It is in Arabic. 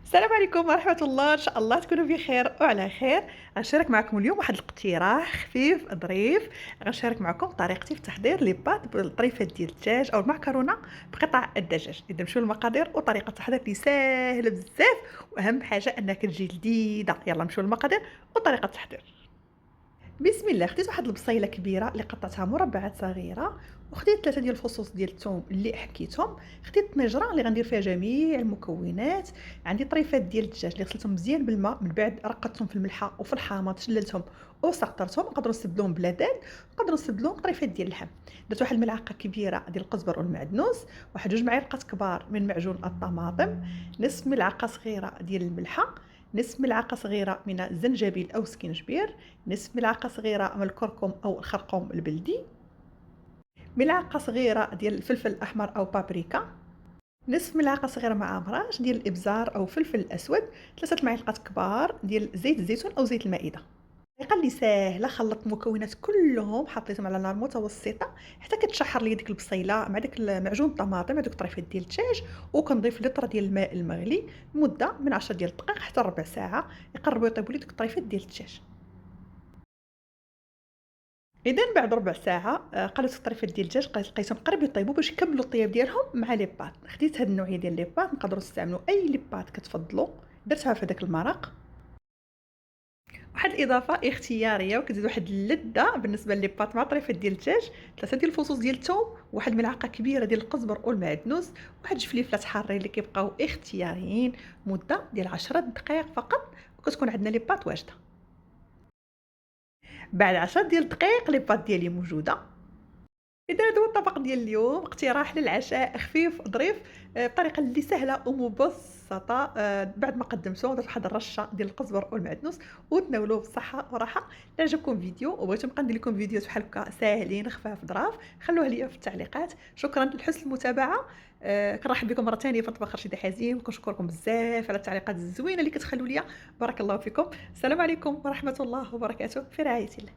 السلام عليكم ورحمة الله، إن شاء الله تكونوا بخير وعلى خير. غنشارك معكم اليوم واحد الاقتراح خفيف ظريف. غنشارك معكم طريقتي في تحضير لي بات بالطريفات ديال الدجاج أو المعكرونة بقطع الدجاج. إذا نمشيو للمقادير وطريقة التحضير اللي ساهلة بزاف، وأهم حاجة أنها كتجي لذيذة. يلا نمشيو للمقادير وطريقة التحضير. بسم الله، خديت واحد البصيله كبيره اللي قطعتها مربعات صغيره، وخديت 3 ديال الفصوص ديال الثوم اللي حكيتهم، خديت طنجره اللي غندير فيها جميع المكونات، عندي طريفات ديال الدجاج اللي غسلتهم مزيان بالماء، من بعد رقدتهم في الملحه وفي الحامض، شللتهم وسقطرتهم. نقدروا نستبدلوهم بلا دال، نقدروا نستبدلوهم طريفات ديال اللحم. درت واحد الملعقه كبيره ديال القزبر والمعدنوس، واحد 2 معالق كبار من معجون الطماطم، نصف ملعقه صغيره ديال الملحه، نصف ملعقه صغيره من الزنجبيل او سكينجبير، نصف ملعقة صغيرة من الكركم أو الخرقوم البلدي، ملعقة صغيرة ديال الفلفل الأحمر أو بابريكا، نصف ملعقة صغيرة مع أمراش ديال الإبزار أو فلفل الأسود، 3 معالق كبار ديال زيت الزيتون أو زيت المائدة. الطريقة اللي ساهلة، خلطت المكونات كلهم حطيتهم على نار متوسطة حتى كتشحر لي ديك البصيلة مع داك معجون الطماطم مع دوك الطريفات ديال الدجاج، وكنضيف لتر ديال الماء المغلي مدة من 10 ديال الدقائق حتى ربع ساعة، يقربوا يطيبوا لي دوك الطريفات ديال الدجاج. إذن بعد ربع ساعة قلبت الطريفات ديال الدجاج، لقيتهم قريب يطيبوا باش يكملوا الطياب ديالهم مع لي بات. خديت هاد النوعية ديال لي بات، نقدروا نستعملوا أي لي بات كتفضلوا، درتها في هذاك المرق. واحد الإضافة اختيارية وكتزيد واحد اللذة بالنسبة لي بات مع الطريفات ديال الدجاج، 3 ديال الفصوص ديال الثوم، واحد الملعقة كبيرة ديال القزبر والمعدنوس، واحد 2 فليفلات حارين اللي كيبقاو اختياريين، مدة ديال 10 دقايق فقط، وكتكون عندنا لي بات واجدة. بعد 10 ديال الدقايق لي بات ديالي موجودة. إذا هذا هو الطبق ديال اليوم، اقتراح للعشاء خفيف ظريف، بطريقة اللي سهلة ومبسطة. بعد ما قدمته درت واحد الرشة ديال القزبر والمعدنوس، وتناولوه بالصحة والراحة. إلا عجبكم الفيديو وبغيتو نبقى ندير لكم فيديوهات بحال هكا ساهلين خفاف ظراف، خلوه ليا في التعليقات. شكرا لحسن المتابعة. كنرحب بكم مرة ثانية في مطبخ رشيدة حزيم، وكنشكركم بزاف على التعليقات الزوينة اللي كتخلوا ليا. بارك الله فيكم. السلام عليكم ورحمة الله وبركاته، في رعاية الله.